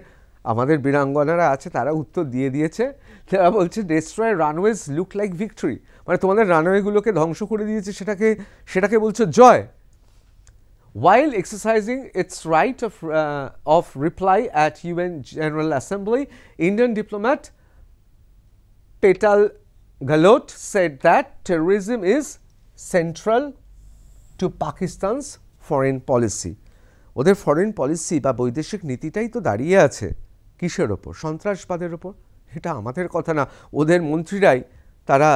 আমাদের বীরাঙ্গনারা আছে, তারা উত্তর দিয়ে দিয়েছে। তারা বলছে ডেস্ট্রয় রানওয়েজ লুক লাইক ভিক্টরি, মানে তোমাদের রানওয়েগুলোকে ধ্বংস করে দিয়েছে, সেটাকে বলছো জয়। while exercising its right of reply at UN General Assembly, Indian diplomat Petal Galot said that terrorism is central to Pakistan's foreign policy. ওদের ফরেন পলিসি বা বৈদেশিক নীতিটাই তো দাঁড়িয়ে আছে কিসের ওপর? সন্ত্রাসবাদের ওপর। এটা আমাদের কথা না, ওদের মন্ত্রীরাই তারা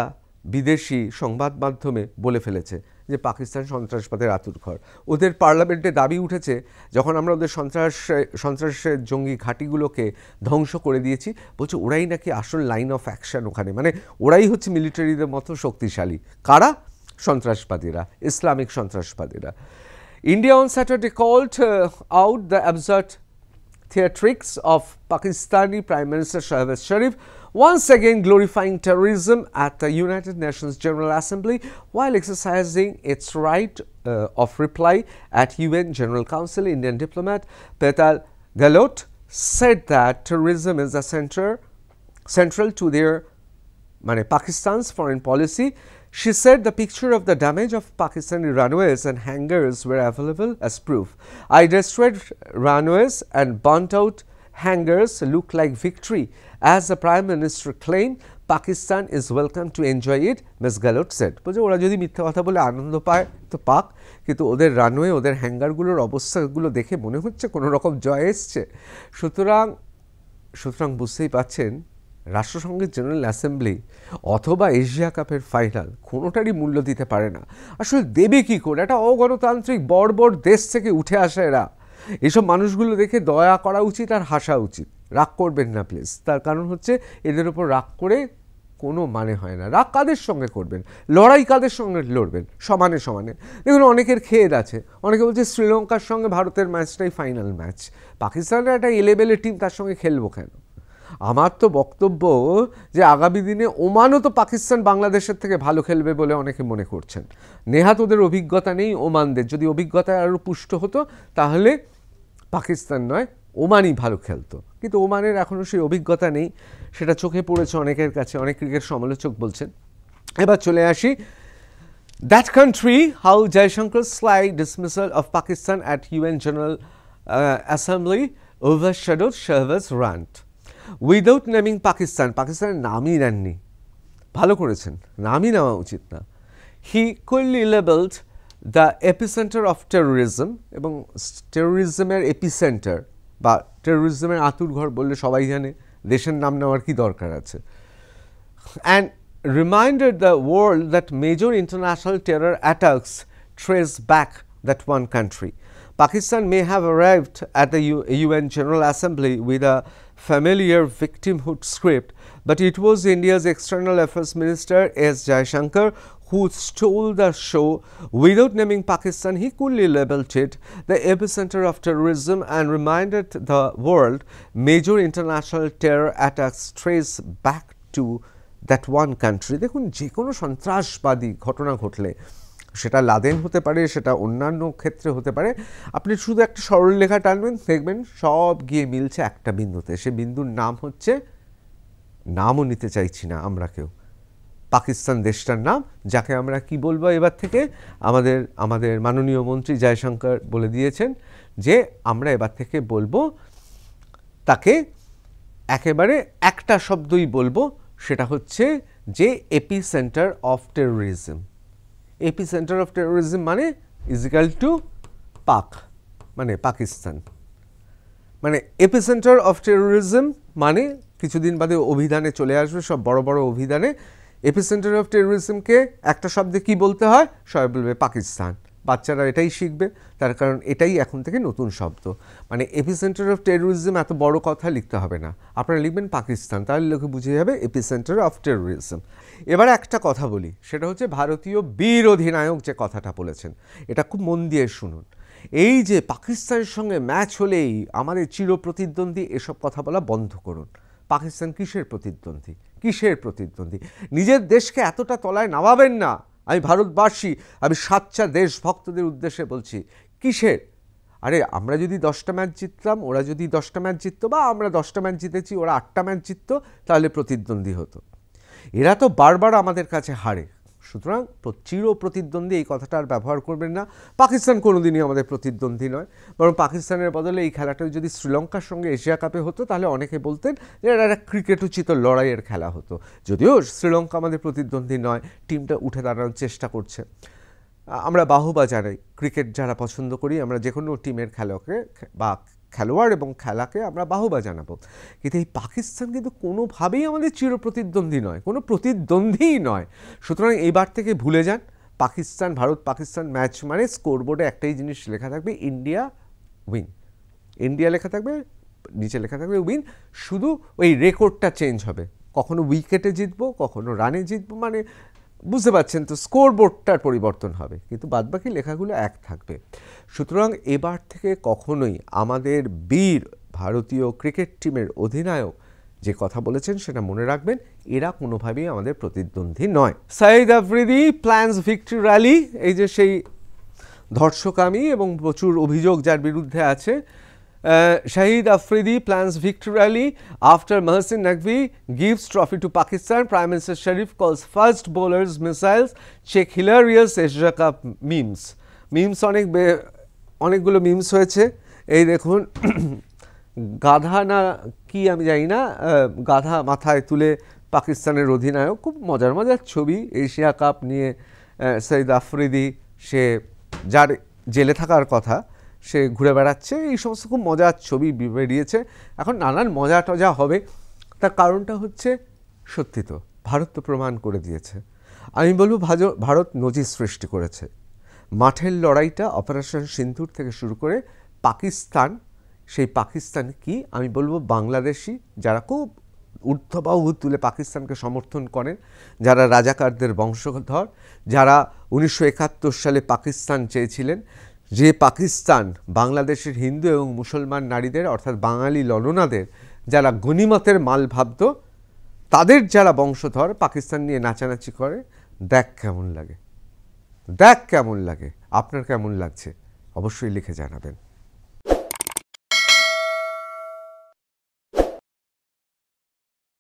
বিদেশি সংবাদ মাধ্যমে বলে ফেলেছে যে পাকিস্তান সন্ত্রাসবাদের আতুরঘর। ওদের পার্লামেন্টে দাবি উঠেছে যখন আমরা ওদের সন্ত্রাসের জঙ্গি ঘাঁটিগুলোকে ধ্বংস করে দিয়েছি, বলছে ওরাই নাকি আসল লাইন অফ অ্যাকশন ওখানে, মানে ওরাই হচ্ছে মিলিটারিদের মতো শক্তিশালী। কারা? সন্ত্রাসবাদীরা, Islamic সন্ত্রাসবাদীরা। India on Saturday called out the absurd theatrics of Pakistani Prime Minister Shehbaz Sharif, once again glorifying terrorism at the United Nations General Assembly while exercising its right of reply at UN General Council. Indian diplomat Petal Galot said that terrorism is central to their Pakistan's foreign policy. She said the picture of the damage of Pakistani runways and hangars were available as proof. I destroyed runways and burnt out hangars look like victory. As the Prime Minister claimed, Pakistan is welcome to enjoy it, Ms. Galot said. বলছে ওরা যদি মিথ্যা কথা বলে আনন্দ পায় তো পাক, কিন্তু ওদের রানওয়ে ওদের হ্যাঙ্গারগুলোর অবস্থাগুলো দেখে মনে হচ্ছে কোনো রকম জয় এসছে। সুতরাং বুঝতেই পাচ্ছেন রাষ্ট্রসংঘের জেনারেল অ্যাসেম্বলি অথবা এশিয়া কাপের ফাইনাল কোনোটারই মূল্য দিতে পারে না। আসলে দেবে কী করে? একটা অগণতান্ত্রিক বড় দেশ থেকে উঠে আসে এরা। এসব মানুষগুলো দেখে দয়া করা উচিত আর হাসা উচিত। রাগ করবেন না প্লিজ, তার কারণ হচ্ছে এদের ওপর রাগ করে কোনো মানে হয় না। রাগ কাদের সঙ্গে করবেন, লড়াই কাদের সঙ্গে লড়বেন? সমানে সমানে। দেখুন অনেকের খেদ আছে, অনেকে বলছে শ্রীলঙ্কার সঙ্গে ভারতের ম্যাচটাই ফাইনাল ম্যাচ, পাকিস্তানের একটা এলেবেলের টিম, তার সঙ্গে খেলবো কেন? আমার তো বক্তব্য যে আগামী দিনে ওমানও তো পাকিস্তান বাংলাদেশের থেকে ভালো খেলবে বলে অনেকে মনে করছেন। নেহাত ওদের অভিজ্ঞতা নেই ওমানদের, যদি অভিজ্ঞতা আরও পুষ্ট হতো তাহলে পাকিস্তান নয় ওমানই ভালো খেলতো, কিন্তু ওমানের এখনও সেই অভিজ্ঞতা নেই, সেটা চোখে পড়েছে অনেকের কাছে, অনেক ক্রিকেট সমালোচক বলছেন। এবার চলে আসি, that country how Jaishankar sly dismissal of Pakistan at UN General Assembly overshadowed Shehbaz rant. Without naming পাকিস্তানের নামই নেননি, ভালো করেছেন, নামই নেওয়া উচিত না। He quickly labelled the epicentre of terrorism, এবং টেরোরিজমের এপিসেন্টার বা টেরোরিজমের আতুরঘর বললে সবাই জানে, দেশের নাম নেওয়ার কি দরকার আছে। And reminded the world that major international terror attacks trace back that one country. Pakistan may have arrived at the UN General Assembly with a familiar victimhood script, but it was India's External Affairs Minister S. Jaishankar who stole the show. Without naming Pakistan, he coolly labeled it the epicenter of terrorism and reminded the world major international terror attacks trace back to that one country. দেখুন যে কোনো সন্ত্রাসবাদী ঘটনা ঘটলে, সেটা লাদেন হতে পারে, সেটা অন্যান্য ক্ষেত্রে হতে পারে, আপনি শুধু একটা সরলরেখা টানবেন, দেখবেন সব গিয়ে মিলছে একটা বিন্দুতে। সে বিন্দুর নাম হচ্ছে, নামও নিতে চাইছি না আমরা কেউ, পাকিস্তান দেশটার নাম, যাকে আমরা কি বলবো এবার থেকে, আমাদের মাননীয় মন্ত্রী জয়শঙ্কর বলে দিয়েছেন যে আমরা এবার থেকে বলবো তাকে একেবারে একটা শব্দই বলবো, সেটা হচ্ছে যে epicentre of terrorism. Epicentre of terrorism মানে ইজিক্যাল টু পাক, মানে পাকিস্তান। মানে এপিসেন্টার অফ টেরোরিজম মানে কিছুদিন বাদে অভিধানে চলে আসবে, সব বড় বড় অভিধানে এপিসেন্টার অফ টেরোরিজমকে একটা শব্দে কি বলতে হয়, সবাই বলবে পাকিস্তান। বাচ্চারা এটাই শিখবে, তার কারণ এটাই এখন থেকে নতুন শব্দ। মানে এপিসেন্টার অফ টেরোরিজম এত বড় কথা লিখতে হবে না, আপনারা লিখবেন পাকিস্তান, তাহলে লোকে বুঝে যাবে এপিসেন্টার অফ টেরোরিজম। এবার একটা কথা বলি, সেটা হচ্ছে ভারতীয় বীর অধিনায়ক যে কথাটা বলেছেন, এটা খুব মন দিয়ে শুনুন। এই যে পাকিস্তানের সঙ্গে ম্যাচ হলেই আমাদের চিরপ্রতিদ্বন্দ্বী, এসব কথা বলা বন্ধ করুন। পাকিস্তান কিসের প্রতিদ্বন্দ্বী? কিসের প্রতিদ্বন্দ্বী? নিজের দেশকে এতটা তলায় নামাবেন না। আমি ভারতবাসী, আমি সাচ্চা দেশভক্তদের উদ্দেশ্যে বলছি, কিসের? আরে আমরা যদি 10টা ম্যাচ জিততাম, ওরা যদি 10টা ম্যাচ জিততো, বা আমরা 10টা ম্যাচ জিতেছি ওরা 8টা ম্যাচ জিততো, তাহলে প্রতিদ্বন্দ্বী হতো। এরা তো বারবার আমাদের কাছে হারে, সুতরাং চির প্রতিদ্বন্দ্বী এই কথাটা আর ব্যবহার করবেন না। পাকিস্তান কোনোদিনই আমাদের প্রতিদ্বন্দ্বী নয়, বরং পাকিস্তানের বদলে এই খেলাটা যদি শ্রীলঙ্কার সঙ্গে এশিয়া কাপে হতো তাহলে অনেকে বলতেন যে এটা একটা ক্রিকেট উচিত লড়াইয়ের খেলা হতো। যদিও শ্রীলঙ্কা আমাদের প্রতিদ্বন্দ্বী নয়, টিমটা উঠে দাঁড়ানোর চেষ্টা করছে। আমরা বাহবা জানাই, ক্রিকেট যারা পছন্দ করি আমরা যে কোনো টিমের খেলোয়াড়কে বা খেলোয়াড় এবং খেলাকে আমরা বাহবা জানাবো। কিন্তু এই পাকিস্তান কিন্তু কোনোভাবেই আমাদের চির প্রতিদ্বন্দ্বী নয়, কোনো প্রতিদ্বন্দ্বীই নয়। সুতরাং এইবার থেকে ভুলে যান পাকিস্তান ভারত পাকিস্তান ম্যাচ মানে স্কোরবোর্ডে একটাই জিনিস লেখা থাকবে, ইন্ডিয়া উইন। ইন্ডিয়া লেখা থাকবে, নিচে লেখা থাকবে উইন। শুধু ওই রেকর্ডটা চেঞ্জ হবে, কখনো উইকেটে জিতবো, কখনো রানে জিতবো, মানে বুঝতে পারছেন তো, স্কোরবোর্ডটার পরিবর্তন হবে, কিন্তু বাদবাকি লেখাগুলো এক থাকবে। সুতরাং এবার থেকে কখনোই আমাদের বীর ভারতীয় ক্রিকেট টিমের অধিনায়ক যে কথা বলেছেন সেটা মনে রাখবেন, এরা কোনোভাবেই আমাদের প্রতিদ্বন্দ্বী নয়। Saeed Afridi plans victory rally, এই যে সেই ধর্ষকামী এবং প্রচুর অভিযোগ যার বিরুদ্ধে আছে, Shahid Afridi plans victory rally after Mohsin Naqvi gives trophy to Pakistan. Prime Minister Sharif calls fast bowlers missiles. Check hilarious Asia Cup memes. অনেকগুলো মিমস হয়েছে। এই দেখুন, গাধা না কি আমি জানি না, গাধা মাথায় তুলে পাকিস্তানের অধিনায়ক, খুব মজার মজার ছবি। এশিয়া কাপ নিয়ে সঈদ আফ্রিদি, সে যার জেলে থাকার কথা, সে ঘুরে বেড়াচ্ছে, এই সমস্ত খুব মজার ছবি বেরিয়েছে। এখন নানান মজা টজা হবে, তার কারণটা হচ্ছে সত্যি তো ভারত তো প্রমাণ করে দিয়েছে। আমি বলবো ভারত নজির সৃষ্টি করেছে। মাঠের লড়াইটা অপারেশন সিন্ধুর থেকে শুরু করে পাকিস্তান, সেই পাকিস্তান কি আমি বলবো বাংলাদেশি যারা খুব ঊর্ধ্ববাহু তুলে পাকিস্তানকে সমর্থন করেন, যারা রাজাকারদের বংশধর, যারা 1971 সালে পাকিস্তান চেয়েছিলেন, যে পাকিস্তান বাংলাদেশের হিন্দু এবং মুসলমান নারীদের অর্থাৎ বাঙালি ললনাদের যারা গনিমতের মাল ভাবত, তাদের যারা বংশধর পাকিস্তান নিয়ে নাচানাচি করে, দেখ কেমন লাগে, দেখ কেমন লাগে। আপনার কেমন লাগছে অবশ্যই লিখে জানাবেন।